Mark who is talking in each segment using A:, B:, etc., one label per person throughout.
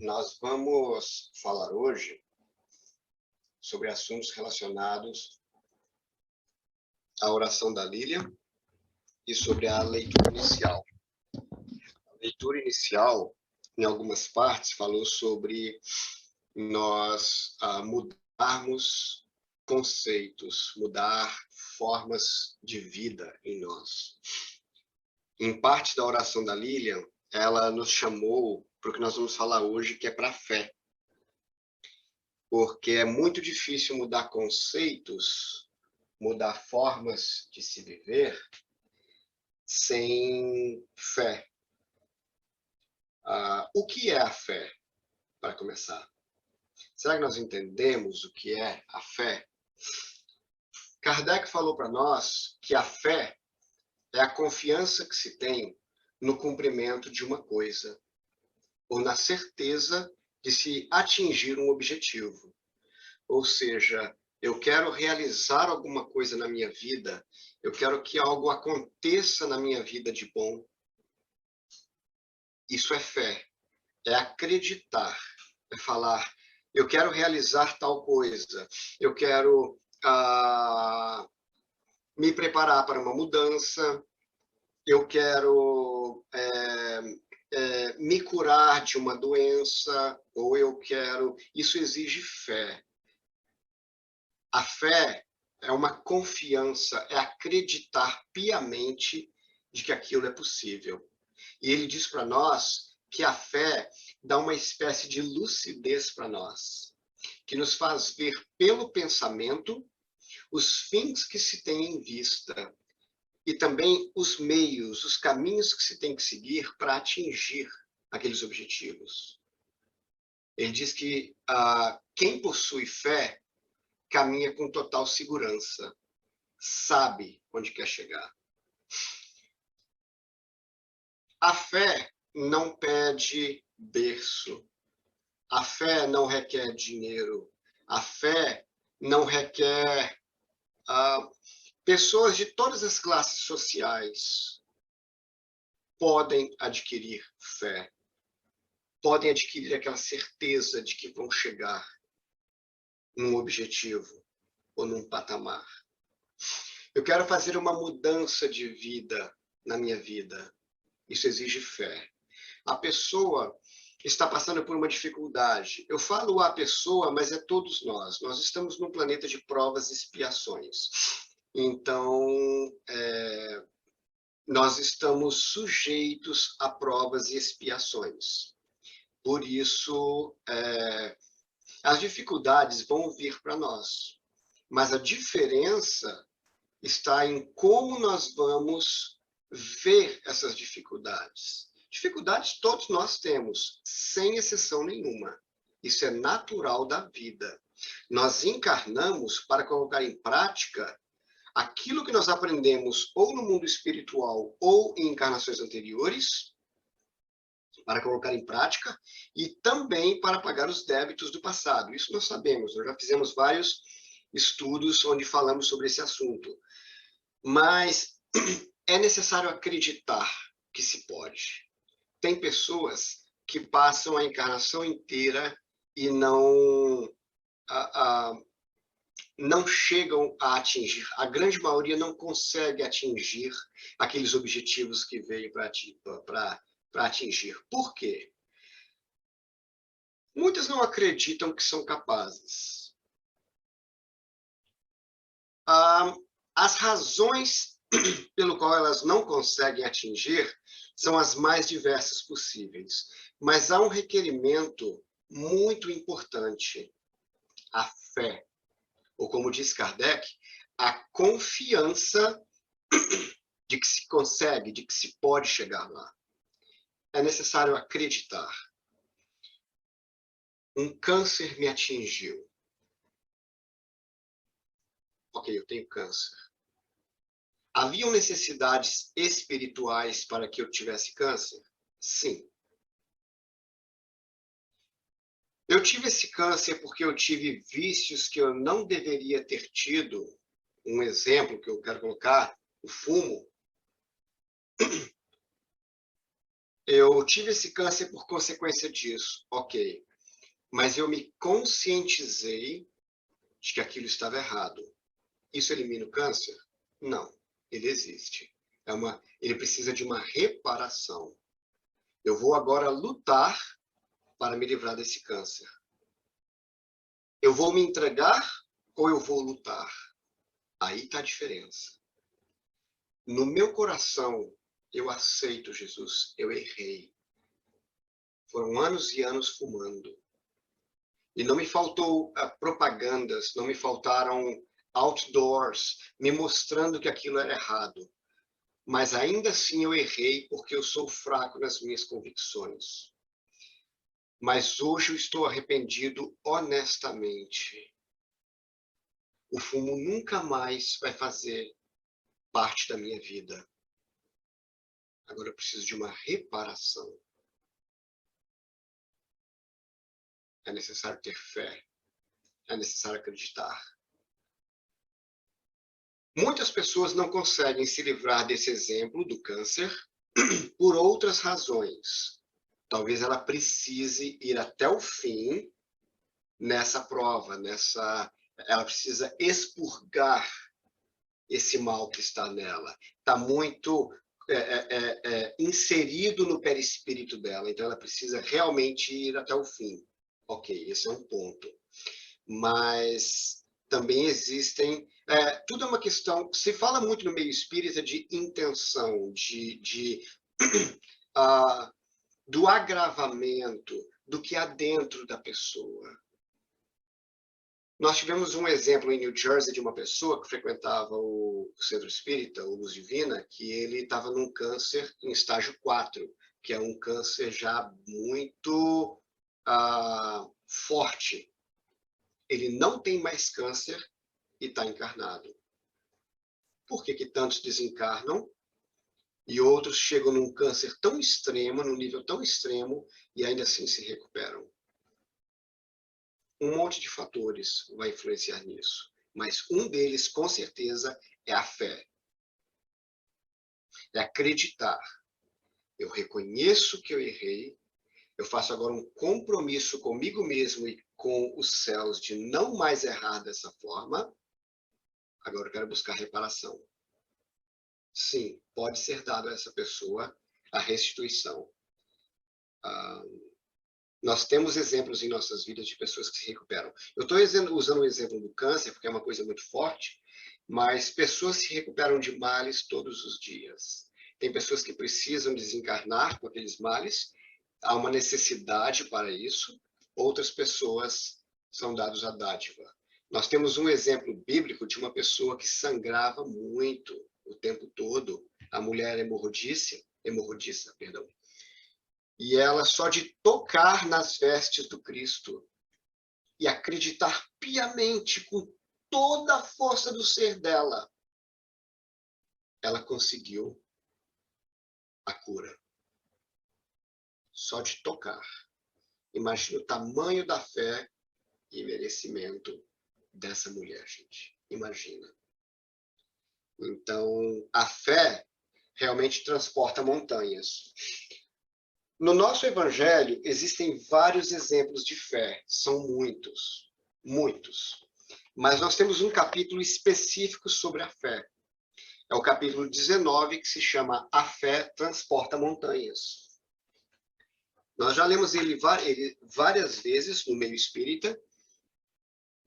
A: Nós vamos falar hoje sobre assuntos relacionados à oração da Lilian e sobre a leitura inicial. A leitura inicial, em algumas partes, falou sobre nós mudarmos conceitos, mudar formas de vida em nós. Em parte da oração da Lilian, ela nos chamou para o que nós vamos falar hoje, que é para a fé. Porque é muito difícil mudar conceitos, mudar formas de se viver sem fé. O que é a fé, para começar? Será que nós entendemos o que é a fé? Kardec falou para nós que a fé é a confiança que se tem no cumprimento de uma coisa, ou na certeza de se atingir um objetivo. Ou seja, eu quero realizar alguma coisa na minha vida, eu quero que algo aconteça na minha vida de bom. Isso é fé, é acreditar, é falar, eu quero realizar tal coisa, eu quero me preparar para uma mudança, eu quero me curar de uma doença, ou eu quero... Isso exige fé. A fé é uma confiança, é acreditar piamente de que aquilo é possível. E ele diz para nós que a fé dá uma espécie de lucidez para nós, que nos faz ver pelo pensamento os fins que se tem em vista e também os meios, os caminhos que se tem que seguir para atingir aqueles objetivos. Ele diz que quem possui fé caminha com total segurança, sabe onde quer chegar. A fé não pede berço, a fé não requer dinheiro, a fé não requer... pessoas de todas as classes sociais podem adquirir fé, podem adquirir aquela certeza de que vão chegar num objetivo ou num patamar. Eu quero fazer uma mudança de vida na minha vida. Isso exige fé. A pessoa está passando por uma dificuldade. Eu falo a pessoa, mas é todos nós. Nós estamos num planeta de provas e expiações. Então, nós estamos sujeitos a provas e expiações. Por isso, as dificuldades vão vir para nós. Mas a diferença está em como nós vamos ver essas dificuldades. Dificuldades todos nós temos, sem exceção nenhuma. Isso é natural da vida. Nós encarnamos para colocar em prática aquilo que nós aprendemos ou no mundo espiritual ou em encarnações anteriores, para colocar em prática, e também para pagar os débitos do passado. Isso nós sabemos, nós já fizemos vários estudos onde falamos sobre esse assunto. Mas é necessário acreditar que se pode. Tem pessoas que passam a encarnação inteira e não chegam a atingir. A grande maioria não consegue atingir aqueles objetivos que veio para atingir. Por quê? Muitas não acreditam que são capazes. As razões pelo qual elas não conseguem atingir são as mais diversas possíveis. Mas há um requerimento muito importante, a fé. Ou como diz Kardec, a confiança de que se consegue, de que se pode chegar lá. É necessário acreditar. Um câncer me atingiu. Ok, eu tenho câncer. Haviam necessidades espirituais para que eu tivesse câncer? Sim. Eu tive esse câncer porque eu tive vícios que eu não deveria ter tido. Um exemplo que eu quero colocar, o fumo. eu tive esse câncer por consequência disso, ok. Mas eu me conscientizei de que aquilo estava errado. Isso elimina o câncer? Não, ele existe. Ele precisa de uma reparação. Eu vou agora lutar para me livrar desse câncer. Eu vou me entregar ou eu vou lutar? Aí está a diferença. No meu coração, eu aceito Jesus, eu errei. Foram anos e anos fumando. E não me faltou propagandas, não me faltaram outdoors, me mostrando que aquilo era errado. Mas ainda assim eu errei porque eu sou fraco nas minhas convicções. Mas hoje eu estou arrependido honestamente. O fumo nunca mais vai fazer parte da minha vida. Agora eu preciso de uma reparação. É necessário ter fé. É necessário acreditar. Muitas pessoas não conseguem se livrar desse exemplo do câncer por outras razões. Talvez ela precise ir até o fim nessa prova, ela precisa expurgar esse mal que está nela. Está muito inserido no perispírito dela, então ela precisa realmente ir até o fim. Ok, esse é um ponto. Mas também existem... tudo é uma questão... Se fala muito no meio espírita de intenção, do agravamento, do que há dentro da pessoa. Nós tivemos um exemplo em New Jersey de uma pessoa que frequentava o Centro Espírita, o Luz Divina, que ele estava num câncer em estágio 4, que é um câncer já muito forte. Ele não tem mais câncer e está encarnado. Por que que tantos desencarnam e outros chegam num câncer tão extremo, num nível tão extremo, e ainda assim se recuperam? Um monte de fatores vai influenciar nisso, mas um deles, com certeza, é a fé. É acreditar. Eu reconheço que eu errei, eu faço agora um compromisso comigo mesmo e com os céus de não mais errar dessa forma. Agora eu quero buscar reparação. Sim, pode ser dado a essa pessoa a restituição. Nós temos exemplos em nossas vidas de pessoas que se recuperam. Eu estou usando o exemplo do câncer, porque é uma coisa muito forte, mas pessoas se recuperam de males todos os dias. Tem pessoas que precisam desencarnar com aqueles males, há uma necessidade para isso, outras pessoas são dadas à dádiva. Nós temos um exemplo bíblico de uma pessoa que sangrava muito o tempo todo, a mulher hemorroíça, perdão. E ela, só de tocar nas vestes do Cristo e acreditar piamente com toda a força do ser dela, ela conseguiu a cura. Só de tocar. Imagina o tamanho da fé e merecimento dessa mulher, gente. Imagina. Então, a fé realmente transporta montanhas. No nosso evangelho, existem vários exemplos de fé. São muitos, muitos. Mas nós temos um capítulo específico sobre a fé. É o capítulo 19, que se chama A Fé Transporta Montanhas. Nós já lemos ele várias vezes no meio espírita,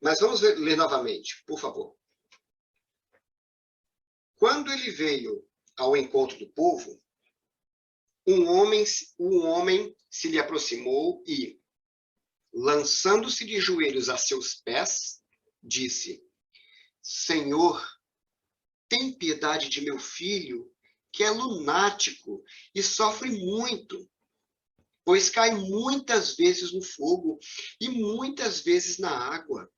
A: mas vamos ler novamente, por favor. Quando ele veio ao encontro do povo, um homem se lhe aproximou e, lançando-se de joelhos a seus pés, disse: Senhor, tem piedade de meu filho, que é lunático e sofre muito, pois cai muitas vezes no fogo e muitas vezes na água.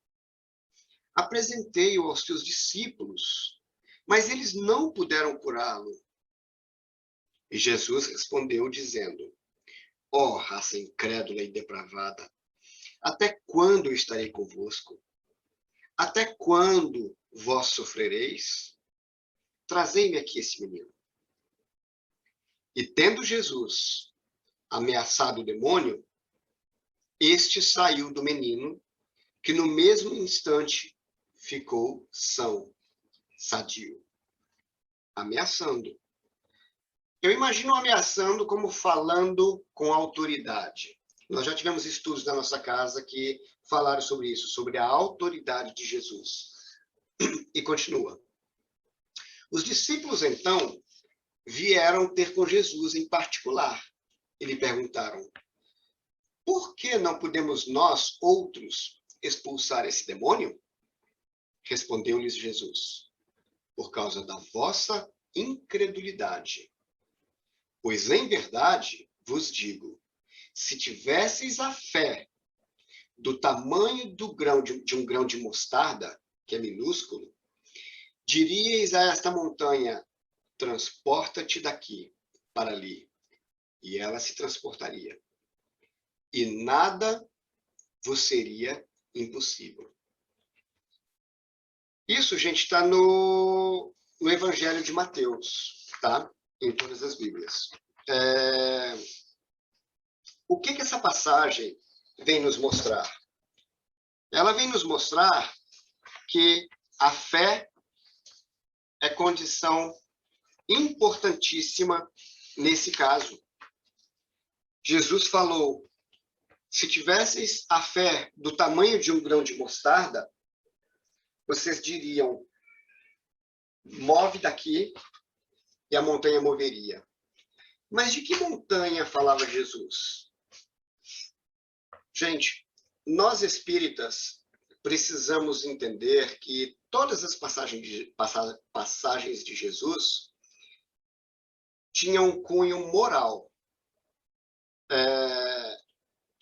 A: Apresentei-o aos teus discípulos, mas eles não puderam curá-lo. E Jesus respondeu, dizendo: Ó raça incrédula e depravada, até quando estarei convosco? Até quando vós sofrereis? Trazei-me aqui esse menino. E tendo Jesus ameaçado o demônio, este saiu do menino, que no mesmo instante ficou são, sadio. Ameaçando. Eu imagino ameaçando como falando com autoridade. Nós já tivemos estudos na nossa casa que falaram sobre isso, sobre a autoridade de Jesus. E continua. Os discípulos, então, vieram ter com Jesus em particular. E lhe perguntaram, por que não podemos nós, outros, expulsar esse demônio? Respondeu-lhes Jesus, por causa da vossa incredulidade. Pois, em verdade, vos digo, se tivesseis a fé do tamanho de um grão de mostarda, que é minúsculo, diríeis a esta montanha, transporta-te daqui para ali, e ela se transportaria. E nada vos seria impossível. Isso, gente, está no Evangelho de Mateus, tá? Em todas as Bíblias. O que essa passagem vem nos mostrar? Ela vem nos mostrar que a fé é condição importantíssima nesse caso. Jesus falou, se tivesseis a fé do tamanho de um grão de mostarda, vocês diriam, move daqui, e a montanha moveria. Mas de que montanha falava Jesus? Gente, nós espíritas precisamos entender que todas as passagens de Jesus tinham um cunho moral.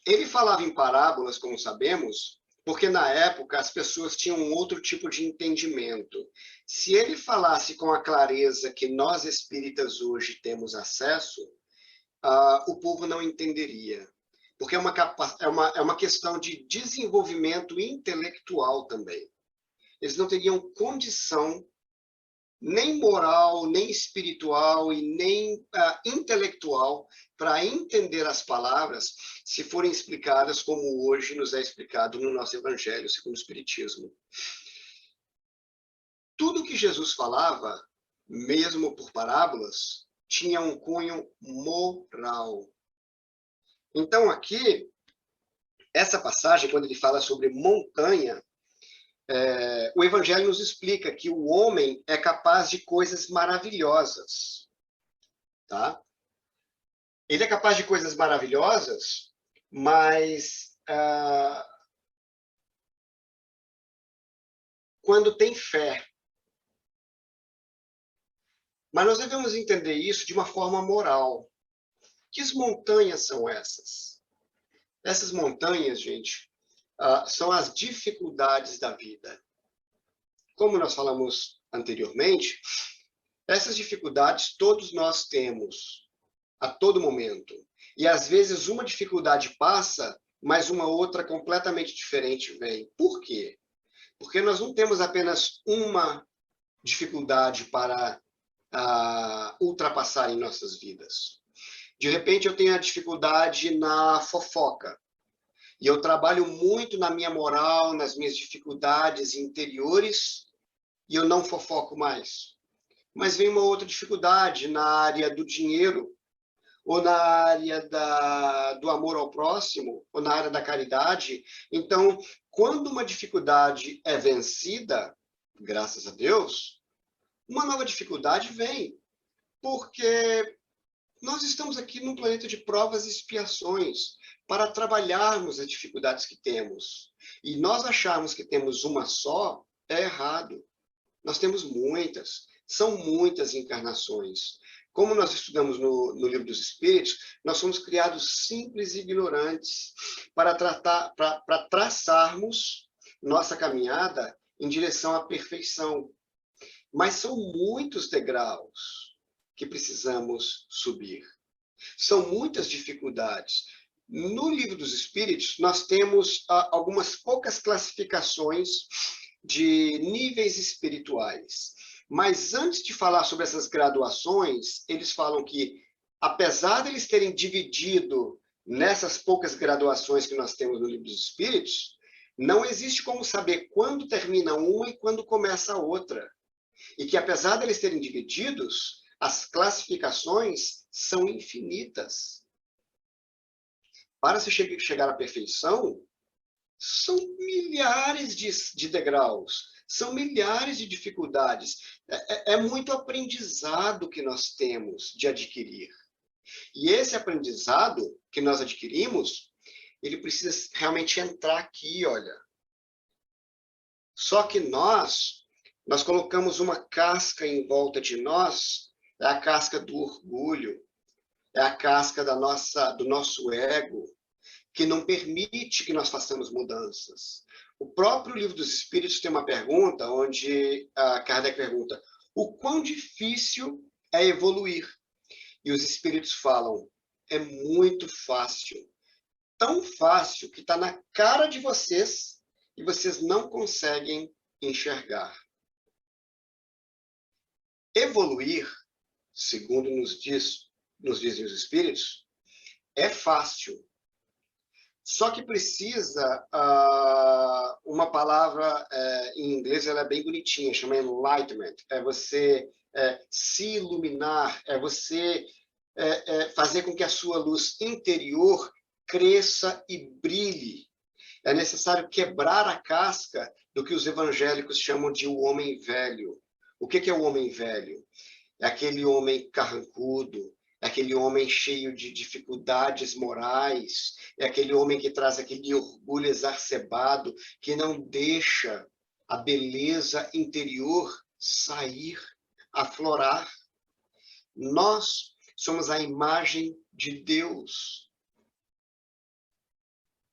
A: Ele falava em parábolas, como sabemos, porque na época as pessoas tinham um outro tipo de entendimento. Se ele falasse com a clareza que nós espíritas hoje temos acesso, o povo não entenderia. Porque é uma questão de desenvolvimento intelectual também. Eles não teriam condição nem moral, nem espiritual e nem intelectual para entender as palavras se forem explicadas como hoje nos é explicado no nosso Evangelho, segundo o Espiritismo. Tudo que Jesus falava, mesmo por parábolas, tinha um cunho moral. Então, aqui, essa passagem, quando ele fala sobre montanha, o Evangelho nos explica que o homem é capaz de coisas maravilhosas. Tá? Ele é capaz de coisas maravilhosas, mas quando tem fé. Mas nós devemos entender isso de uma forma moral. Que montanhas são essas? Essas montanhas, gente, são as dificuldades da vida. Como nós falamos anteriormente, essas dificuldades todos nós temos a todo momento. E às vezes uma dificuldade passa, mas uma outra completamente diferente vem. Por quê? Porque nós não temos apenas uma dificuldade para ultrapassar em nossas vidas. De repente eu tenho a dificuldade na fofoca. E eu trabalho muito na minha moral, nas minhas dificuldades interiores, e eu não fofoco mais. Mas vem uma outra dificuldade na área do dinheiro, ou na área do amor ao próximo, ou na área da caridade. Então, quando uma dificuldade é vencida, graças a Deus, uma nova dificuldade vem. Porque nós estamos aqui num planeta de provas e expiações para trabalharmos as dificuldades que temos. E nós acharmos que temos uma só é errado. Nós temos muitas, são muitas encarnações. Como nós estudamos no Livro dos Espíritos, nós somos criados simples e ignorantes para traçarmos nossa caminhada em direção à perfeição. Mas são muitos degraus que precisamos subir. São muitas dificuldades. No Livro dos Espíritos, nós temos algumas poucas classificações de níveis espirituais. Mas antes de falar sobre essas graduações, eles falam que apesar de eles terem dividido nessas poucas graduações que nós temos no Livro dos Espíritos, não existe como saber quando termina uma e quando começa a outra. E que, apesar de eles terem divididos, as classificações são infinitas. Para se chegar à perfeição, são milhares de degraus, são milhares de dificuldades. É muito aprendizado que nós temos de adquirir. E esse aprendizado que nós adquirimos, ele precisa realmente entrar aqui, olha. Só que nós colocamos uma casca em volta de nós, é a casca do orgulho, é a casca do nosso ego, que não permite que nós façamos mudanças. O próprio Livro dos Espíritos tem uma pergunta, onde Kardec pergunta: o quão difícil é evoluir? E os Espíritos falam: é muito fácil. Tão fácil que está na cara de vocês e vocês não conseguem enxergar. Evoluir, segundo nos dizem os Espíritos, é fácil. Só que precisa uma palavra em inglês, ela é bem bonitinha, chama enlightenment. É você se iluminar, é você fazer com que a sua luz interior cresça e brilhe. É necessário quebrar a casca do que os evangélicos chamam de o homem velho. O que é o homem velho? É aquele homem carrancudo, é aquele homem cheio de dificuldades morais, é aquele homem que traz aquele orgulho exacerbado, que não deixa a beleza interior sair, aflorar. Nós somos a imagem de Deus.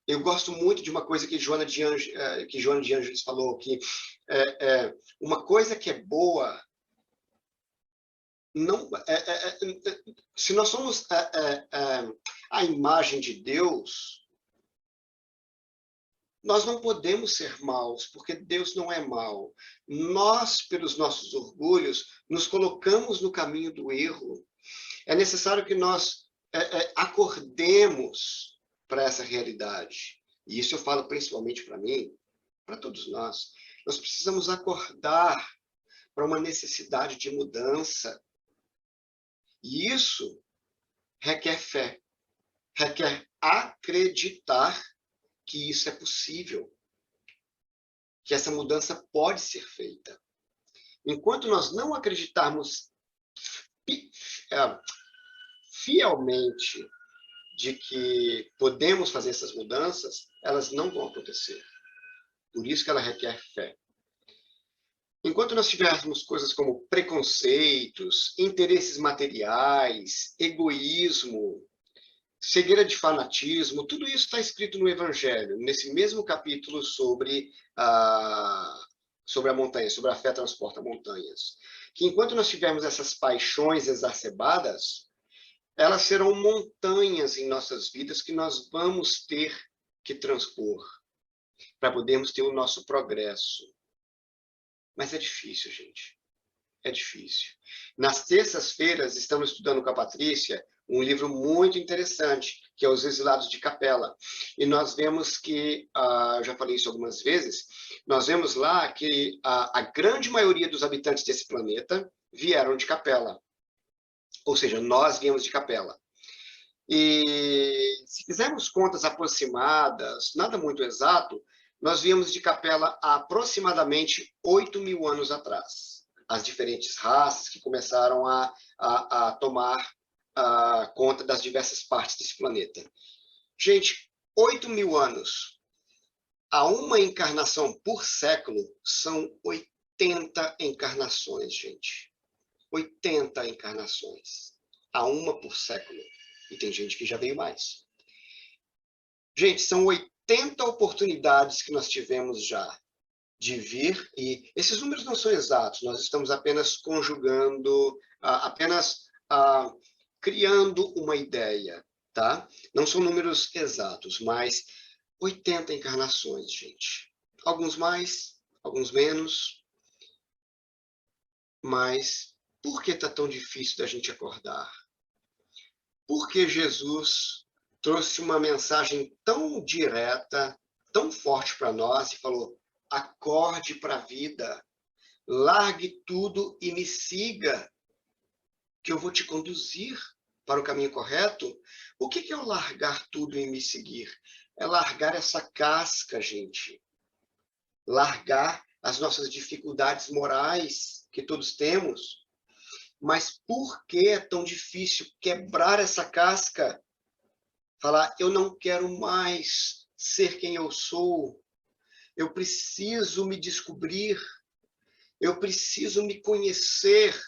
A: Eu gosto muito de uma coisa que Joana de Ângeles falou, que uma coisa que é boa, não, se nós somos a imagem de Deus, nós não podemos ser maus, porque Deus não é mau. Nós, pelos nossos orgulhos, nos colocamos no caminho do erro. É necessário que nós acordemos para essa realidade. E isso eu falo principalmente para mim, para todos nós. Nós precisamos acordar para uma necessidade de mudança. E isso requer fé, requer acreditar que isso é possível, que essa mudança pode ser feita. Enquanto nós não acreditarmos fielmente de que podemos fazer essas mudanças, elas não vão acontecer. Por isso que ela requer fé. Enquanto nós tivermos coisas como preconceitos, interesses materiais, egoísmo, cegueira de fanatismo, tudo isso está escrito no Evangelho, nesse mesmo capítulo sobre a montanha, sobre a fé transporta montanhas. Que enquanto nós tivermos essas paixões exacerbadas, elas serão montanhas em nossas vidas que nós vamos ter que transpor para podermos ter o nosso progresso. Mas é difícil, gente. É difícil. Nas terças-feiras, estamos estudando com a Patrícia um livro muito interessante, que é Os Exilados de Capela. E nós vemos que, já falei isso algumas vezes, nós vemos lá que a grande maioria dos habitantes desse planeta vieram de Capela. Ou seja, nós viemos de Capela. E se fizermos contas aproximadas, nada muito exato, nós viemos de Capela há aproximadamente 8.000 anos atrás. As diferentes raças que começaram a tomar conta das diversas partes desse planeta. Gente, 8.000 anos. A uma encarnação por século são 80 encarnações, gente. 80 encarnações. A uma por século. E tem gente que já veio mais. Gente, são 80 oportunidades que nós tivemos já de vir, e esses números não são exatos, nós estamos apenas conjugando, criando uma ideia, tá? Não são números exatos, mas 80 encarnações, gente. Alguns mais, alguns menos, mas por que está tão difícil da gente acordar? Porque Jesus trouxe uma mensagem tão direta, tão forte para nós e falou: acorde para a vida, largue tudo e me siga, que eu vou te conduzir para o caminho correto. O que é o largar tudo e me seguir? É largar essa casca, gente. Largar as nossas dificuldades morais que todos temos. Mas por que é tão difícil quebrar essa casca? Falar, eu não quero mais ser quem eu sou. Eu preciso me descobrir. Eu preciso me conhecer.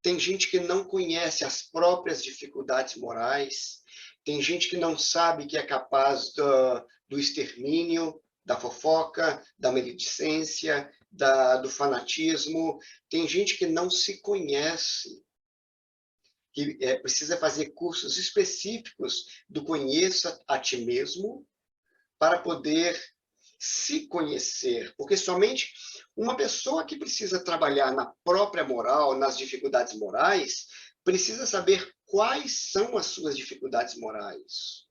A: Tem gente que não conhece as próprias dificuldades morais. Tem gente que não sabe que é capaz do extermínio, da fofoca, da maledicência, do fanatismo. Tem gente que não se conhece, que precisa fazer cursos específicos do conheça a ti mesmo para poder se conhecer, porque somente uma pessoa que precisa trabalhar na própria moral, nas dificuldades morais, precisa saber quais são as suas dificuldades morais.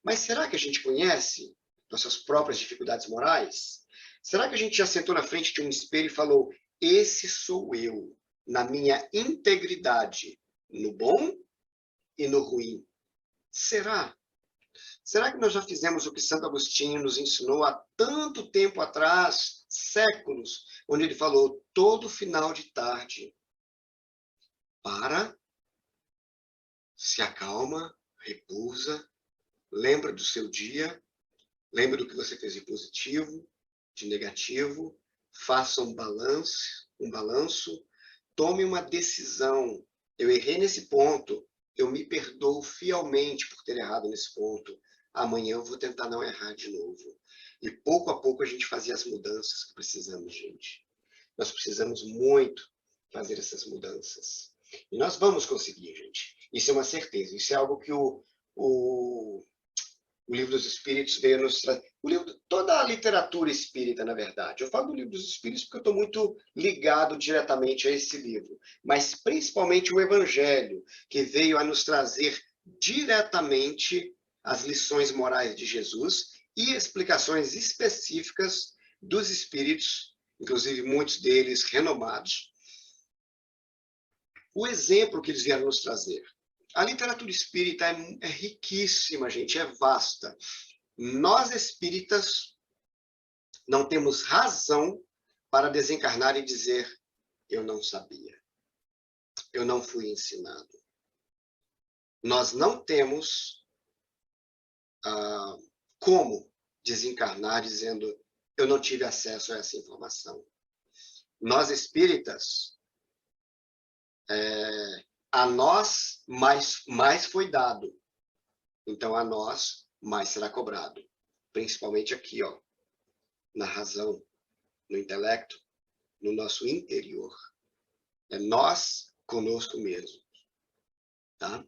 A: Mas será que a gente conhece nossas próprias dificuldades morais? Será que a gente já sentou na frente de um espelho e falou: esse sou eu, na minha integridade, no bom e no ruim? Será? Será que nós já fizemos o que Santo Agostinho nos ensinou há tanto tempo atrás, séculos, onde ele falou: todo final de tarde, para, se acalma, repousa, lembra do seu dia, lembra do que você fez de positivo, de negativo, faça um balanço, tome uma decisão. Eu errei nesse ponto, eu me perdoo fielmente por ter errado nesse ponto. Amanhã eu vou tentar não errar de novo. E pouco a pouco a gente fazia as mudanças que precisamos, gente. Nós precisamos muito fazer essas mudanças. E nós vamos conseguir, gente. Isso é uma certeza. Isso é algo que o Livro dos Espíritos veio nos trazer. Toda a literatura espírita, na verdade. Eu falo do Livro dos Espíritos porque eu estou muito ligado diretamente a esse livro. Mas principalmente o Evangelho, que veio a nos trazer diretamente as lições morais de Jesus e explicações específicas dos espíritos, inclusive muitos deles renomados. O exemplo que eles vieram nos trazer. A literatura espírita é riquíssima, gente, é vasta. Nós espíritas não temos razão para desencarnar e dizer: eu não sabia, eu não fui ensinado. Nós não temos como desencarnar dizendo: eu não tive acesso a essa informação. Nós espíritas, a nós mais foi dado. Então, a nós mais será cobrado. Principalmente aqui, ó, na razão, no intelecto, no nosso interior. É nós conosco mesmo. Tá?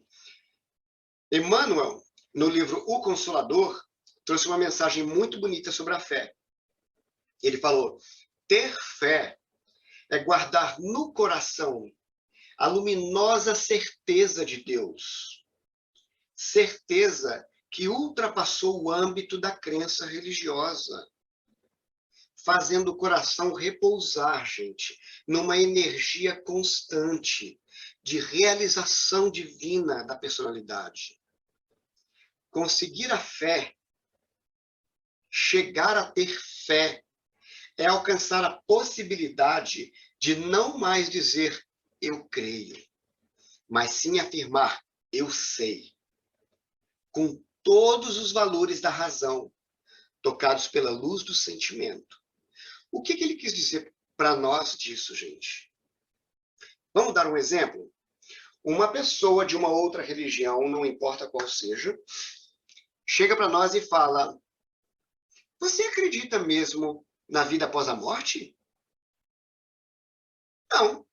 A: Emmanuel, no livro O Consolador, trouxe uma mensagem muito bonita sobre a fé. Ele falou: ter fé é guardar no coração a luminosa certeza de Deus. Certeza que ultrapassou o âmbito da crença religiosa, fazendo o coração repousar, gente, numa energia constante de realização divina da personalidade. Conseguir a fé, chegar a ter fé, é alcançar a possibilidade de não mais dizer eu creio, mas sim afirmar eu sei, com todos os valores da razão, tocados pela luz do sentimento. O que ele quis dizer para nós disso, gente? Vamos dar um exemplo? Uma pessoa de uma outra religião, não importa qual seja, chega para nós e fala: você acredita mesmo na vida após a morte? Não.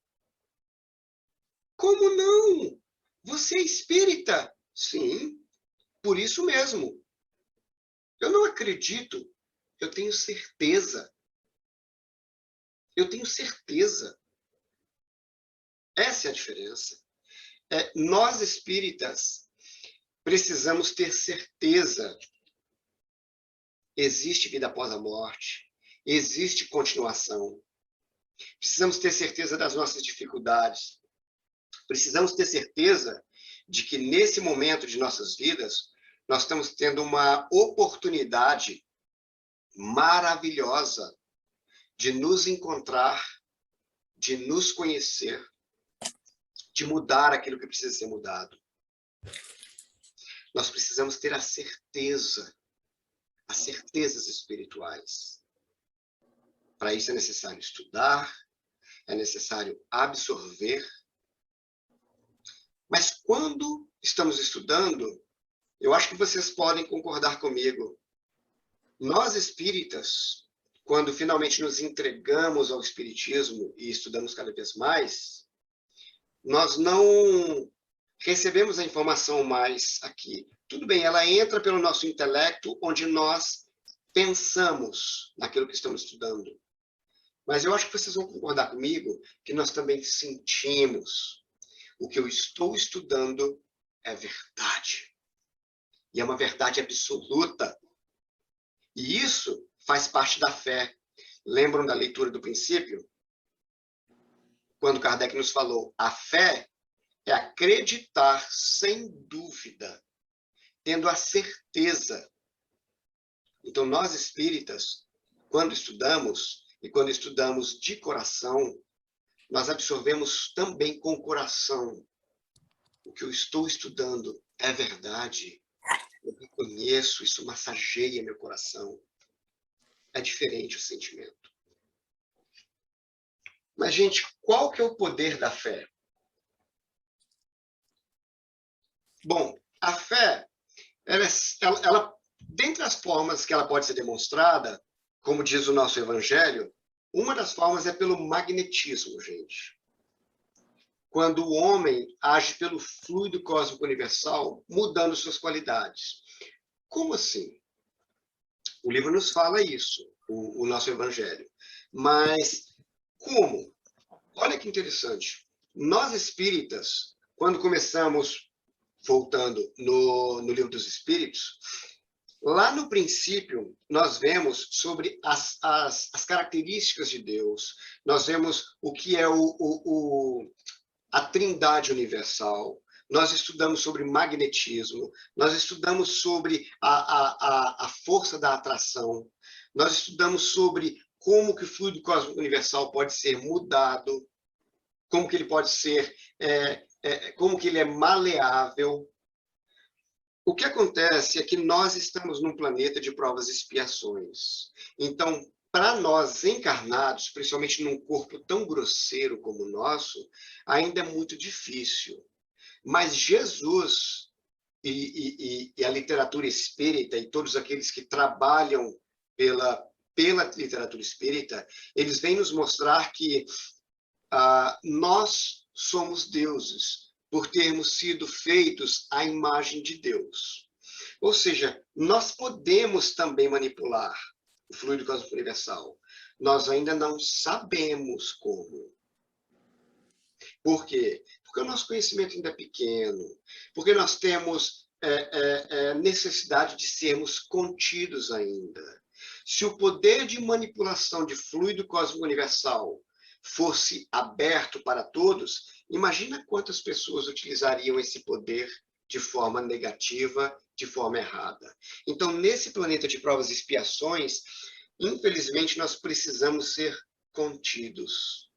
A: Como não? Você é espírita? Sim, por isso mesmo. Eu não acredito, eu tenho certeza. Eu tenho certeza. Essa é a diferença. Nós espíritas precisamos ter certeza. Existe vida após a morte, existe continuação. Precisamos ter certeza das nossas dificuldades. Precisamos ter certeza de que nesse momento de nossas vidas, nós estamos tendo uma oportunidade maravilhosa de nos encontrar, de nos conhecer, de mudar aquilo que precisa ser mudado. Nós precisamos ter a certeza, as certezas espirituais. Para isso é necessário estudar, é necessário absorver. Mas quando estamos estudando, eu acho que vocês podem concordar comigo. Nós espíritas, quando finalmente nos entregamos ao espiritismo e estudamos cada vez mais, nós não recebemos a informação mais aqui. Tudo bem, ela entra pelo nosso intelecto, onde nós pensamos naquilo que estamos estudando. Mas eu acho que vocês vão concordar comigo que nós também sentimos. O que eu estou estudando é verdade. E é uma verdade absoluta. E isso faz parte da fé. Lembram da leitura do princípio? Quando Kardec nos falou, a fé é acreditar sem dúvida, tendo a certeza. Então, nós espíritas, quando estudamos, e quando estudamos de coração, nós absorvemos também com o coração. O que eu estou estudando é verdade. Eu reconheço, isso massageia meu coração. É diferente o sentimento. Mas, gente, qual que é o poder da fé? Bom, a fé, ela, dentre as formas que ela pode ser demonstrada, como diz o nosso evangelho, uma das formas é pelo magnetismo, gente. Quando o homem age pelo fluido cósmico universal, mudando suas qualidades. Como assim? O livro nos fala isso, o nosso evangelho. Mas como? Olha que interessante. Nós espíritas, quando começamos, voltando no livro dos Espíritos, lá no princípio, nós vemos sobre as características de Deus, nós vemos o que é a Trindade Universal, nós estudamos sobre magnetismo, nós estudamos sobre a força da atração, nós estudamos sobre como que o fluido cósmico universal pode ser mudado, como que ele pode ser, como que ele é maleável. O que acontece é que nós estamos num planeta de provas e expiações. Então, para nós encarnados, principalmente num corpo tão grosseiro como o nosso, ainda é muito difícil. Mas Jesus e a literatura espírita e todos aqueles que trabalham pela literatura espírita, eles vêm nos mostrar que nós somos deuses, por termos sido feitos à imagem de Deus. Ou seja, nós podemos também manipular o fluido cósmico universal. Nós ainda não sabemos como. Por quê? Porque o nosso conhecimento ainda é pequeno, porque nós temos necessidade de sermos contidos ainda. Se o poder de manipulação de fluido cósmico universal fosse aberto para todos, imagina quantas pessoas utilizariam esse poder de forma negativa, de forma errada. Então, nesse planeta de provas e expiações, infelizmente, nós precisamos ser contidos,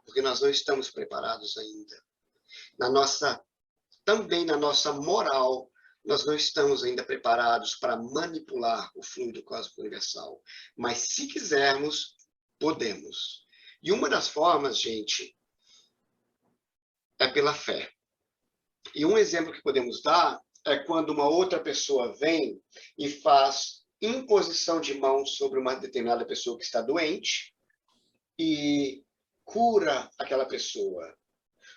A: porque nós não estamos preparados ainda. Também na nossa moral, nós não estamos ainda preparados para manipular o fluido cósmico universal. Mas, se quisermos, podemos. E uma das formas, gente, é pela fé. E um exemplo que podemos dar é quando uma outra pessoa vem e faz imposição de mãos sobre uma determinada pessoa que está doente e cura aquela pessoa.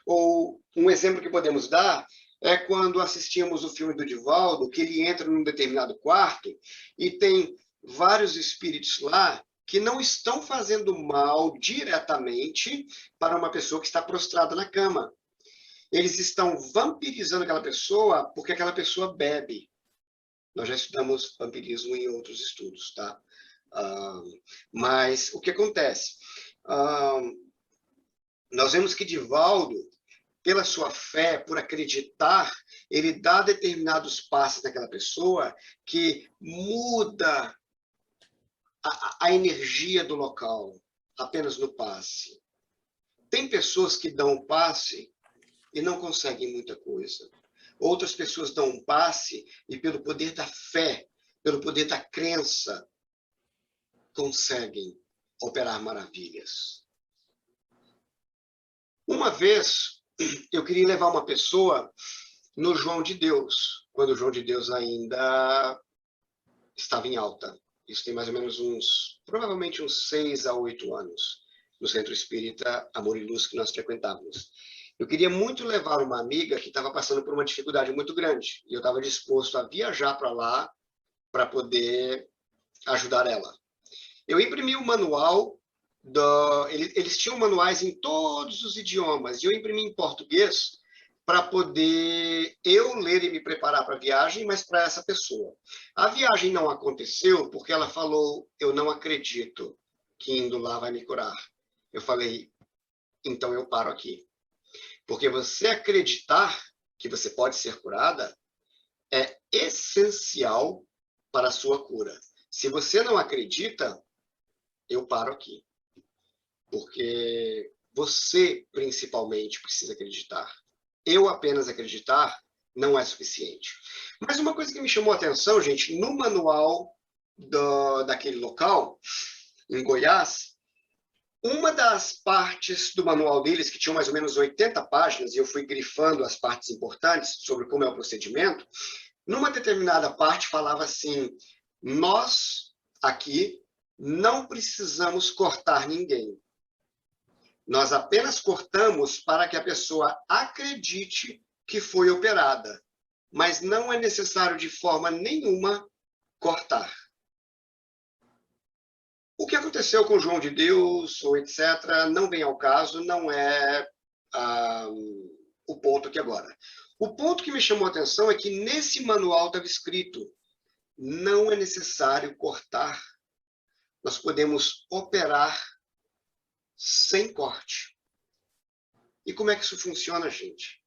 A: Ou um exemplo que podemos dar é quando assistimos o filme do Divaldo, que ele entra num determinado quarto e tem vários espíritos lá que não estão fazendo mal diretamente para uma pessoa que está prostrada na cama. eles estão vampirizando aquela pessoa porque aquela pessoa bebe. Nós já estudamos vampirismo em outros estudos, tá? Mas o que acontece? Nós vemos que Divaldo, pela sua fé, por acreditar, ele dá determinados passos naquela pessoa que muda a energia do local, apenas no passe. Tem pessoas que dão um passe e não conseguem muita coisa. Outras pessoas dão um passe e, pelo poder da fé, pelo poder da crença, conseguem operar maravilhas. Uma vez, eu queria levar uma pessoa no João de Deus, quando o João de Deus ainda estava em alta. Isso tem mais ou menos provavelmente uns 6 a 8 anos, no Centro Espírita Amor e Luz que nós frequentávamos. Eu queria muito levar uma amiga que estava passando por uma dificuldade muito grande, e eu estava disposto a viajar para lá para poder ajudar ela. Eu imprimi o manual, eles tinham manuais em todos os idiomas, e eu imprimi em português para poder eu ler e me preparar para a viagem, mas para essa pessoa. A viagem não aconteceu porque ela falou, eu não acredito que indo lá vai me curar. Eu falei, então eu paro aqui. Porque você acreditar que você pode ser curada é essencial para a sua cura. Se você não acredita, eu paro aqui. Porque você, principalmente, precisa acreditar. Eu apenas acreditar não é suficiente. Mas uma coisa que me chamou a atenção, gente, no manual daquele local, em Goiás, uma das partes do manual deles, que tinha mais ou menos 80 páginas, e eu fui grifando as partes importantes sobre como é o procedimento, numa determinada parte falava assim, nós aqui não precisamos cortar ninguém. Nós apenas cortamos para que a pessoa acredite que foi operada, mas não é necessário de forma nenhuma cortar. O que aconteceu com João de Deus, ou etc., não vem ao caso, não é o ponto aqui agora. O ponto que me chamou a atenção é que nesse manual estava escrito, não é necessário cortar, nós podemos operar sem corte. E como é que isso funciona, gente?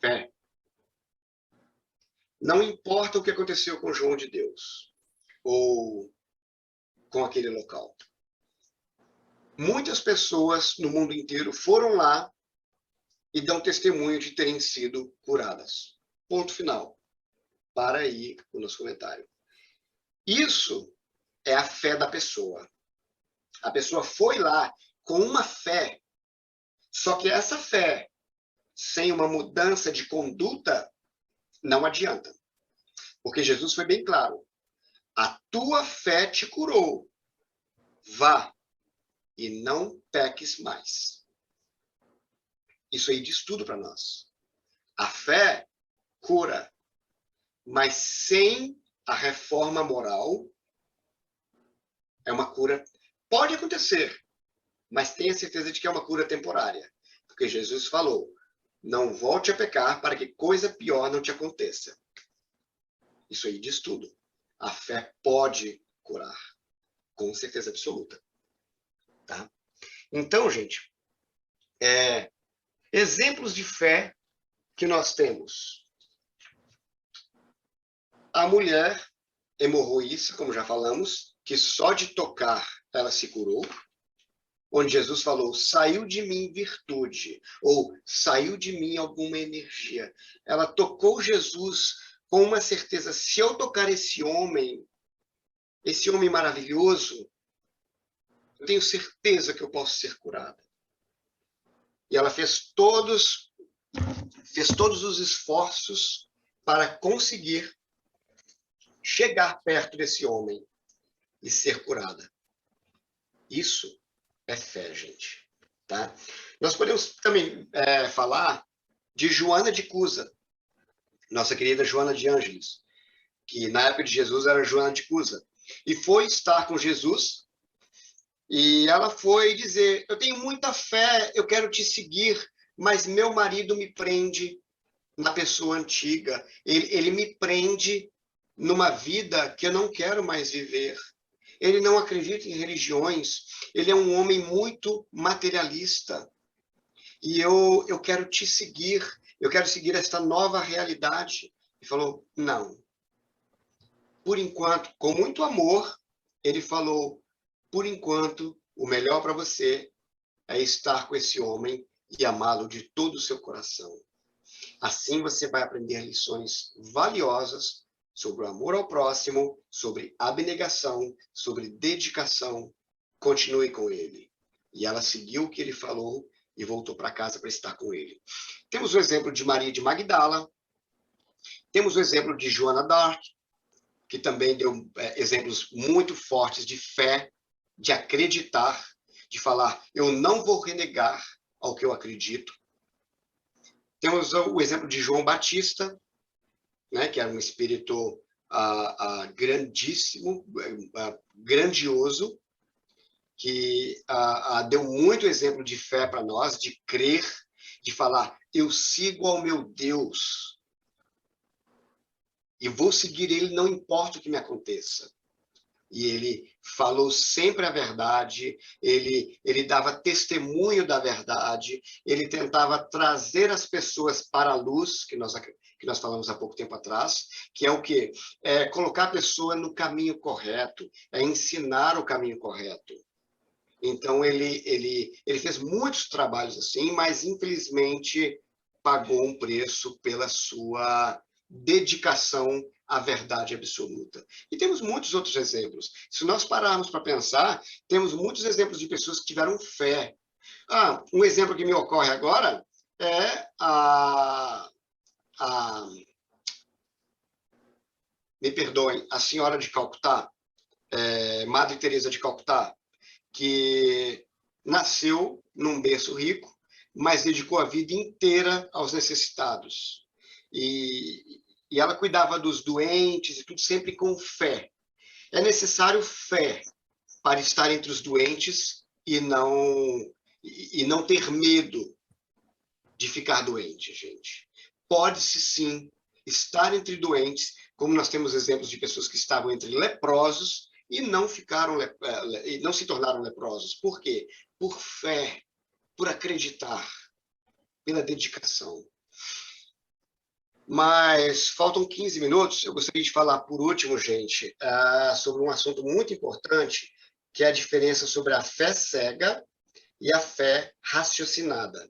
A: Fé. Não importa o que aconteceu com João de Deus, ou com aquele local. Muitas pessoas no mundo inteiro foram lá e dão testemunho de terem sido curadas. Ponto final. Para aí o nosso comentário. Isso é a fé da pessoa. A pessoa foi lá com uma fé, só que essa fé, sem uma mudança de conduta, não adianta. Porque Jesus foi bem claro. A tua fé te curou. Vá e não peques mais. Isso aí diz tudo para nós. A fé cura, mas sem a reforma moral, é uma cura. Pode acontecer, mas tenha certeza de que é uma cura temporária. Porque Jesus falou, não volte a pecar para que coisa pior não te aconteça. Isso aí diz tudo. A fé pode curar, com certeza absoluta. Tá? Então, gente, exemplos de fé que nós temos. A mulher hemorroísta, como já falamos, que só de tocar ela se curou, onde Jesus falou, saiu de mim virtude, ou saiu de mim alguma energia. Ela tocou Jesus com uma certeza, se eu tocar esse homem maravilhoso, eu tenho certeza que eu posso ser curada. E ela fez todos os esforços para conseguir chegar perto desse homem e ser curada. Isso é fé, gente. Tá? Nós podemos também falar de Joana de Cusa, nossa querida Joana de Ângeles, que na época de Jesus era Joana de Cusa, e foi estar com Jesus, e ela foi dizer, eu tenho muita fé, eu quero te seguir, mas meu marido me prende na pessoa antiga. Ele me prende numa vida que eu não quero mais viver. Ele não acredita em religiões. Ele é um homem muito materialista. E eu quero te seguir. Eu quero seguir esta nova realidade. Ele falou, não. Por enquanto, com muito amor, ele falou, por enquanto, o melhor para você é estar com esse homem e amá-lo de todo o seu coração. Assim você vai aprender lições valiosas sobre o amor ao próximo, sobre abnegação, sobre dedicação. Continue com ele. E ela seguiu o que ele falou e voltou para casa para estar com ele. Temos o exemplo de Maria de Magdala, temos o exemplo de Joana d'Arc, que também deu exemplos muito fortes de fé, de acreditar, de falar, eu não vou renegar ao que eu acredito. Temos o exemplo de João Batista, né, que era um espírito grandíssimo, grandioso, que deu muito exemplo de fé para nós, de crer, de falar, eu sigo ao meu Deus, e vou seguir ele, não importa o que me aconteça. E ele falou sempre a verdade, ele dava testemunho da verdade, ele tentava trazer as pessoas para a luz, que nós falamos há pouco tempo atrás, que é o quê? É colocar a pessoa no caminho correto, é ensinar o caminho correto. Então, ele fez muitos trabalhos assim, mas, infelizmente, pagou um preço pela sua dedicação à verdade absoluta. E temos muitos outros exemplos. Se nós pararmos para pensar, temos muitos exemplos de pessoas que tiveram fé. Um exemplo que me ocorre agora é me perdoem, a senhora de Calcutá, Madre Teresa de Calcutá, que nasceu num berço rico, mas dedicou a vida inteira aos necessitados. E ela cuidava dos doentes e tudo sempre com fé. É necessário fé para estar entre os doentes e não ter medo de ficar doente, gente. Pode-se sim estar entre doentes, como nós temos exemplos de pessoas que estavam entre leprosos e não se tornaram leprosos. Por quê? Por fé, por acreditar, pela dedicação. Mas faltam 15 minutos. Eu gostaria de falar, por último, gente, sobre um assunto muito importante, que é a diferença sobre a fé cega e a fé raciocinada.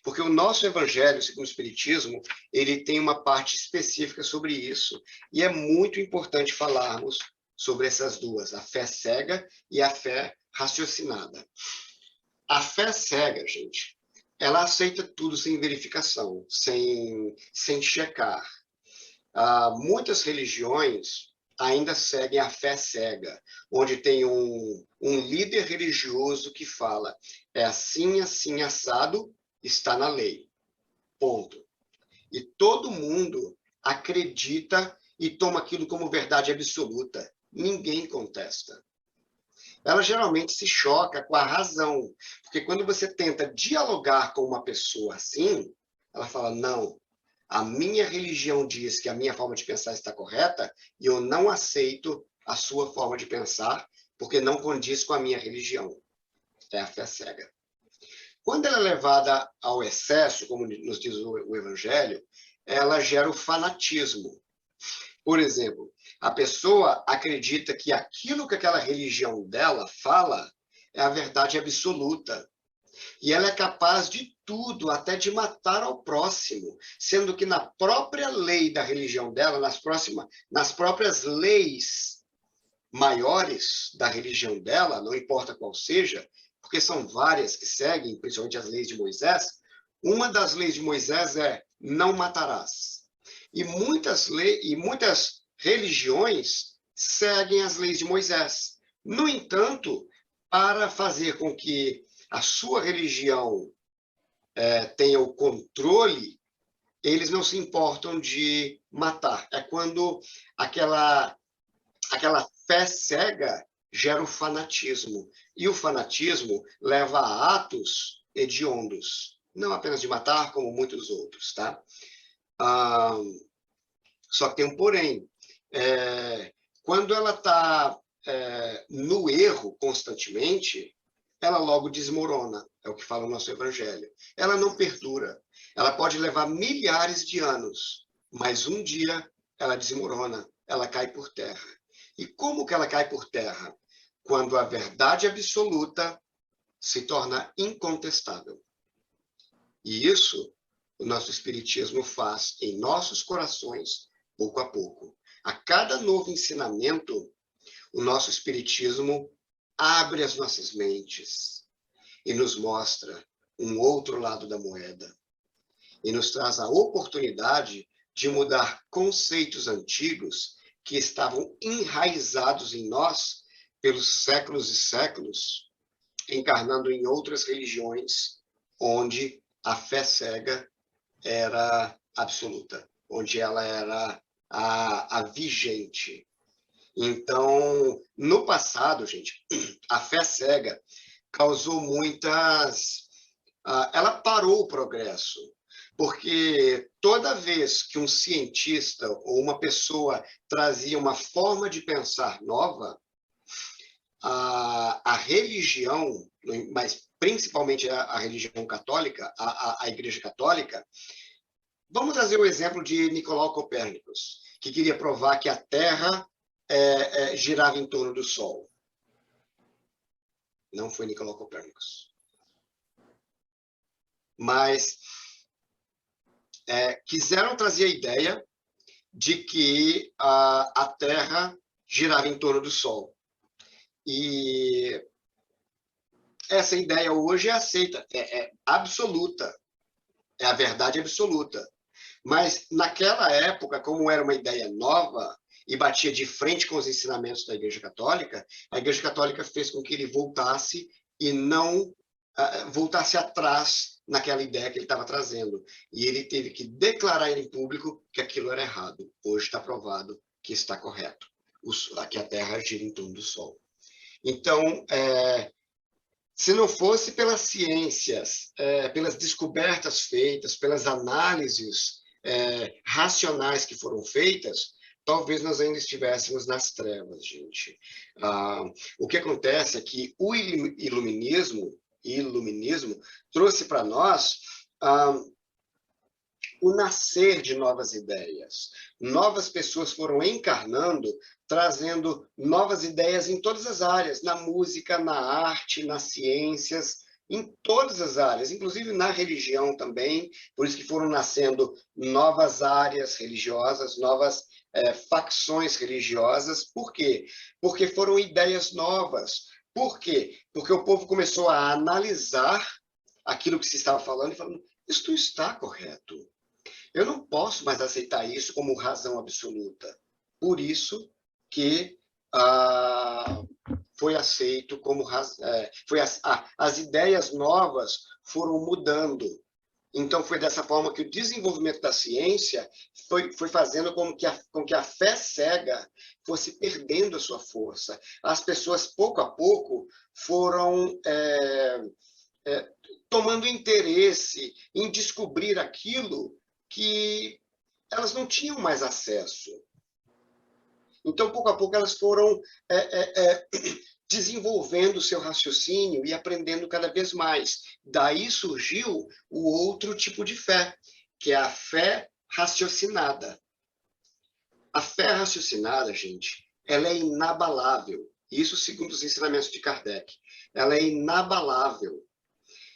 A: Porque o nosso evangelho, segundo o Espiritismo, ele tem uma parte específica sobre isso. E é muito importante falarmos sobre essas duas, a fé cega e a fé raciocinada. A fé cega, gente, ela aceita tudo sem verificação, sem checar. Muitas religiões ainda seguem a fé cega, onde tem um líder religioso que fala, é assim, assim, assado, está na lei. Ponto. E todo mundo acredita e toma aquilo como verdade absoluta. Ninguém contesta. Ela geralmente se choca com a razão, porque quando você tenta dialogar com uma pessoa assim, ela fala, não, a minha religião diz que a minha forma de pensar está correta e eu não aceito a sua forma de pensar porque não condiz com a minha religião. É a fé cega. Quando ela é levada ao excesso, como nos diz o Evangelho, ela gera o fanatismo. Por exemplo, a pessoa acredita que aquilo que aquela religião dela fala é a verdade absoluta. E ela é capaz de tudo, até de matar ao próximo, sendo que na própria lei da religião dela, nas próprias leis maiores da religião dela, não importa qual seja, porque são várias que seguem, principalmente as leis de Moisés, uma das leis de Moisés é não matarás. E muitas religiões seguem as leis de Moisés. No entanto, para fazer com que a sua religião tenha o controle, eles não se importam de matar. É quando aquela fé cega gera o fanatismo. E o fanatismo leva a atos hediondos. Não apenas de matar, como muitos outros, tá? Ah, só que tem um porém. Quando ela está no erro constantemente, ela logo desmorona, é o que fala o nosso evangelho. Ela não perdura. Ela pode levar milhares de anos, mas um dia ela desmorona, ela cai por terra. E como que ela cai por terra? Quando a verdade absoluta se torna incontestável. E isso o nosso Espiritismo faz em nossos corações, pouco a pouco. A cada novo ensinamento, o nosso Espiritismo abre as nossas mentes e nos mostra um outro lado da moeda. E nos traz a oportunidade de mudar conceitos antigos que estavam enraizados em nós pelos séculos e séculos, encarnando em outras religiões, onde a fé cega era absoluta, onde ela era a vigente. Então, no passado, gente, a fé cega causou muitas. Ela parou o progresso, porque toda vez que um cientista ou uma pessoa trazia uma forma de pensar nova, a religião, mas principalmente a religião católica, a Igreja Católica, vamos trazer o exemplo de Nicolau Copérnicos, que queria provar que a Terra girava em torno do Sol. Não foi Nicolau Copérnicos. Mas quiseram trazer a ideia de que a Terra girava em torno do Sol. E essa ideia hoje é aceita, é absoluta, é a verdade absoluta. Mas naquela época, como era uma ideia nova e batia de frente com os ensinamentos da Igreja Católica, a Igreja Católica fez com que ele voltasse e não voltasse atrás naquela ideia que ele estava trazendo. E ele teve que declarar em público que aquilo era errado. Hoje está provado que está correto, que a Terra gira em torno do Sol. Então, se não fosse pelas ciências, pelas descobertas feitas, pelas análises racionais que foram feitas, talvez nós ainda estivéssemos nas trevas, gente. O que acontece é que o iluminismo trouxe para nós o nascer de novas ideias. Novas pessoas foram encarnando, trazendo novas ideias em todas as áreas, na música, na arte, nas ciências, em todas as áreas, inclusive na religião também, por isso que foram nascendo novas áreas religiosas, novas facções religiosas. Por quê? Porque foram ideias novas. Por quê? Porque o povo começou a analisar aquilo que se estava falando e falando, isso não está correto. Eu não posso mais aceitar isso como razão absoluta. Por isso que foi aceito como as ideias novas foram mudando. Então, foi dessa forma que o desenvolvimento da ciência foi fazendo com que a fé cega fosse perdendo a sua força. As pessoas, pouco a pouco, foram tomando interesse em descobrir aquilo que elas não tinham mais acesso. Então, pouco a pouco, elas foram desenvolvendo o seu raciocínio e aprendendo cada vez mais. Daí surgiu o outro tipo de fé, que é a fé raciocinada. A fé raciocinada, gente, ela é inabalável. Isso segundo os ensinamentos de Kardec. Ela é inabalável.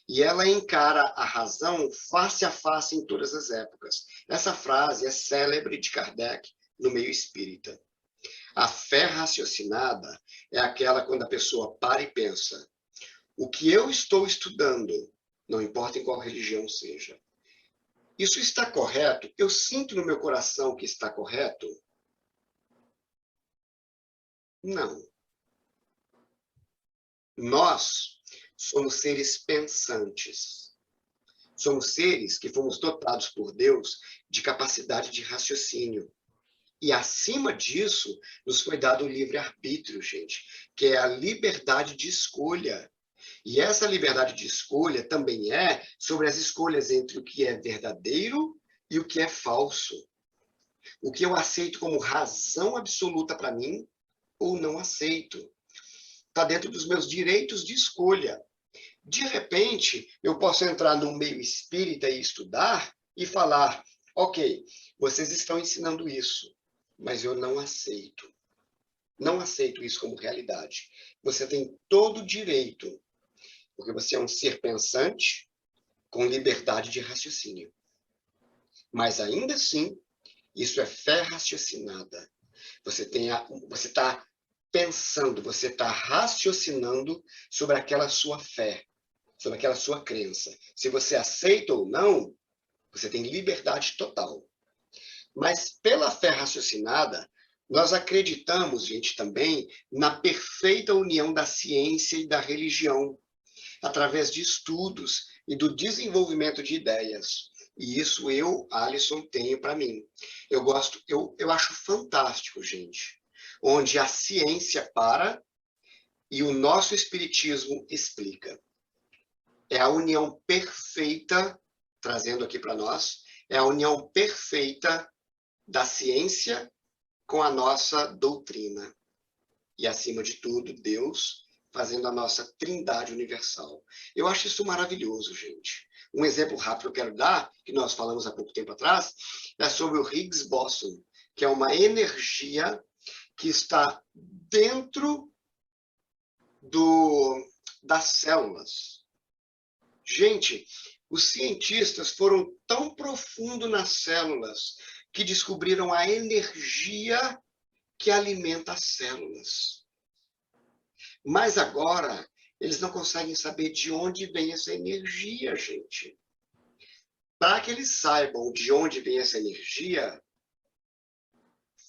A: E ela encara a razão face a face em todas as épocas. Essa frase é célebre de Kardec no meio espírita. A fé raciocinada é aquela quando a pessoa para e pensa: o que eu estou estudando, não importa em qual religião seja, isso está correto? Eu sinto no meu coração que está correto? Não. Nós somos seres pensantes. Somos seres que fomos dotados por Deus de capacidade de raciocínio. E, acima disso, nos foi dado o livre-arbítrio, gente, que é a liberdade de escolha. E essa liberdade de escolha também é sobre as escolhas entre o que é verdadeiro e o que é falso. O que eu aceito como razão absoluta para mim ou não aceito. Está dentro dos meus direitos de escolha. De repente, eu posso entrar no meio espírita e estudar e falar, ok, vocês estão ensinando isso, mas eu não aceito. Não aceito isso como realidade. Você tem todo o direito, porque você é um ser pensante com liberdade de raciocínio. Mas ainda assim, isso é fé raciocinada. Você está pensando, você está raciocinando sobre aquela sua fé, sobre aquela sua crença. Se você aceita ou não, você tem liberdade total. Mas pela fé raciocinada, nós acreditamos, gente, também na perfeita união da ciência e da religião, através de estudos e do desenvolvimento de ideias. E isso eu, Alisson, tenho para mim. Eu acho fantástico, gente, onde a ciência para e o nosso espiritismo explica. É a união perfeita, trazendo aqui para nós, é a união perfeita da ciência com a nossa doutrina. E, acima de tudo, Deus fazendo a nossa trindade universal. Eu acho isso maravilhoso, gente. Um exemplo rápido que eu quero dar, que nós falamos há pouco tempo atrás, é sobre o Higgs Boson, que é uma energia que está dentro das células. Gente, os cientistas foram tão profundo nas células que descobriram a energia que alimenta as células. Mas agora, eles não conseguem saber de onde vem essa energia, gente. Para que eles saibam de onde vem essa energia,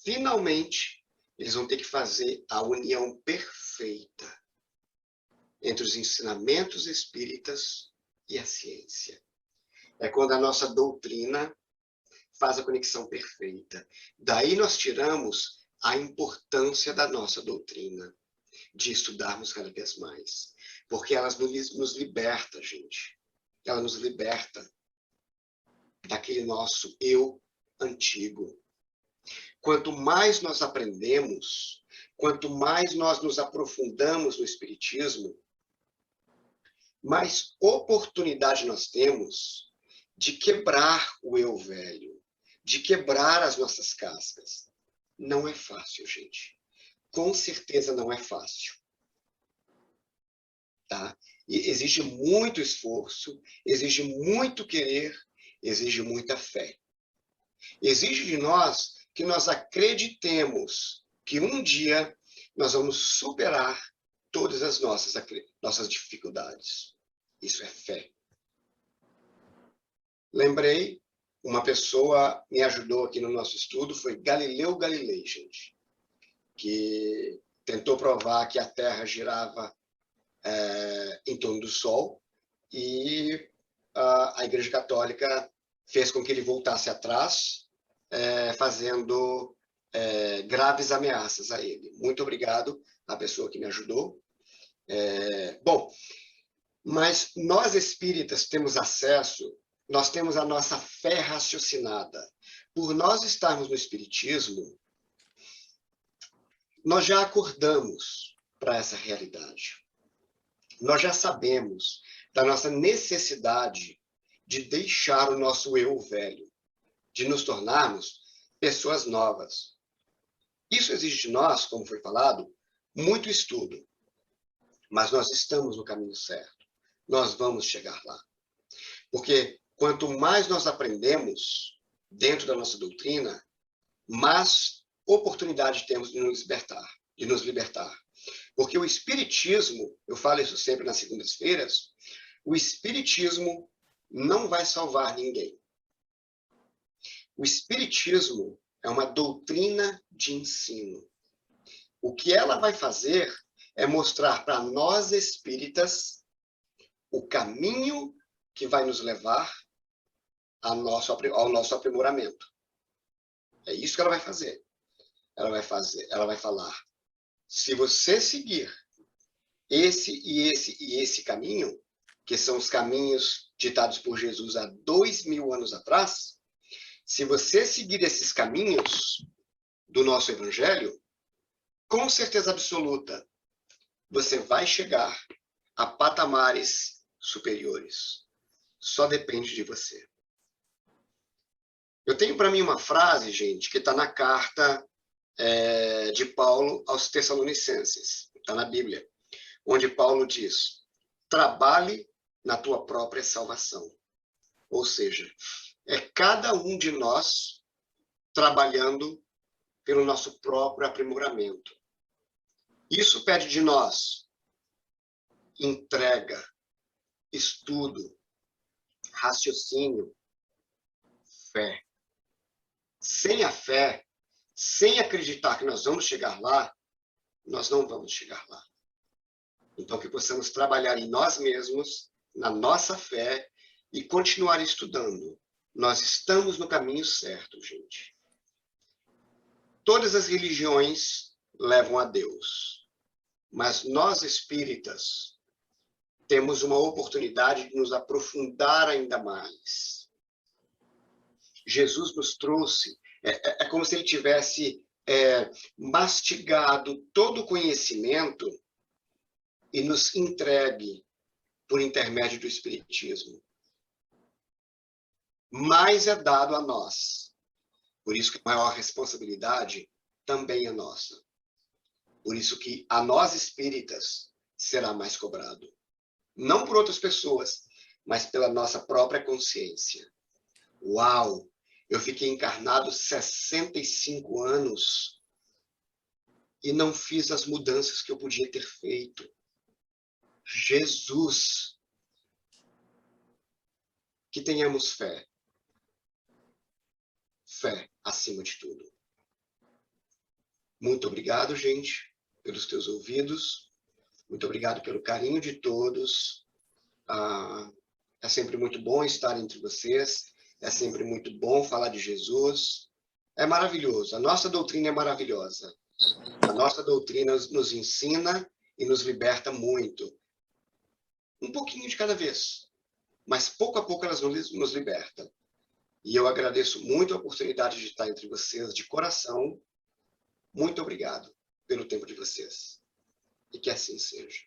A: finalmente, eles vão ter que fazer a união perfeita entre os ensinamentos espíritas e a ciência. É quando a nossa doutrina faz a conexão perfeita. Daí nós tiramos a importância da nossa doutrina, de estudarmos cada vez mais. Porque ela nos liberta, gente. Ela nos liberta daquele nosso eu antigo. Quanto mais nós aprendemos, quanto mais nós nos aprofundamos no Espiritismo, mais oportunidade nós temos de quebrar o eu velho, de quebrar as nossas cascas. Não é fácil, gente. Com certeza não é fácil. Tá? E exige muito esforço, exige muito querer, exige muita fé. Exige de nós que nós acreditemos que um dia nós vamos superar todas as nossas dificuldades. Isso é fé. Lembrei, uma pessoa me ajudou aqui no nosso estudo, foi Galileu Galilei, gente, que tentou provar que a Terra girava em torno do Sol, e a Igreja Católica fez com que ele voltasse atrás, fazendo graves ameaças a ele. Muito obrigado à pessoa que me ajudou. Bom, mas nós espíritas temos acesso, nós temos a nossa fé raciocinada. Por nós estarmos no espiritismo, nós já acordamos para essa realidade. Nós já sabemos da nossa necessidade de deixar o nosso eu velho, de nos tornarmos pessoas novas. Isso exige de nós, como foi falado, muito estudo. Mas nós estamos no caminho certo. Nós vamos chegar lá. Porque quanto mais nós aprendemos dentro da nossa doutrina, mais oportunidade temos de nos libertar. Porque o Espiritismo, eu falo isso sempre nas segundas-feiras, o Espiritismo não vai salvar ninguém. O Espiritismo é uma doutrina de ensino. O que ela vai fazer é mostrar para nós espíritas o caminho que vai nos levar ao nosso aprimoramento. É isso que ela vai fazer. Ela vai falar: se você seguir esse caminho, que são os caminhos ditados por Jesus há 2000 anos atrás, se você seguir esses caminhos do nosso evangelho, com certeza absoluta, você vai chegar a patamares superiores. Só depende de você. Eu tenho para mim uma frase, gente, que está na carta de Paulo aos Tessalonicenses, está na Bíblia, onde Paulo diz: trabalhe na tua própria salvação. Ou seja, é cada um de nós trabalhando pelo nosso próprio aprimoramento. Isso pede de nós entrega, estudo, raciocínio, fé. Sem a fé, sem acreditar que nós vamos chegar lá, nós não vamos chegar lá. Então, que possamos trabalhar em nós mesmos, na nossa fé, e continuar estudando. Nós estamos no caminho certo, gente. Todas as religiões levam a Deus, mas nós espíritas temos uma oportunidade de nos aprofundar ainda mais. Jesus nos trouxe, é como se ele tivesse mastigado todo o conhecimento e nos entregue por intermédio do Espiritismo. Mais é dado a nós. Por isso que a maior responsabilidade também é nossa. Por isso que a nós espíritas será mais cobrado. Não por outras pessoas, mas pela nossa própria consciência. Uau! Eu fiquei encarnado 65 anos e não fiz as mudanças que eu podia ter feito. Jesus! Que tenhamos fé. Fé acima de tudo. Muito obrigado, gente, pelos teus ouvidos. Muito obrigado pelo carinho de todos. É sempre muito bom estar entre vocês. É sempre muito bom falar de Jesus. É maravilhoso. A nossa doutrina é maravilhosa. A nossa doutrina nos ensina e nos liberta muito. Um pouquinho de cada vez. Mas pouco a pouco elas nos libertam. E eu agradeço muito a oportunidade de estar entre vocês, de coração. Muito obrigado pelo tempo de vocês. E que assim seja.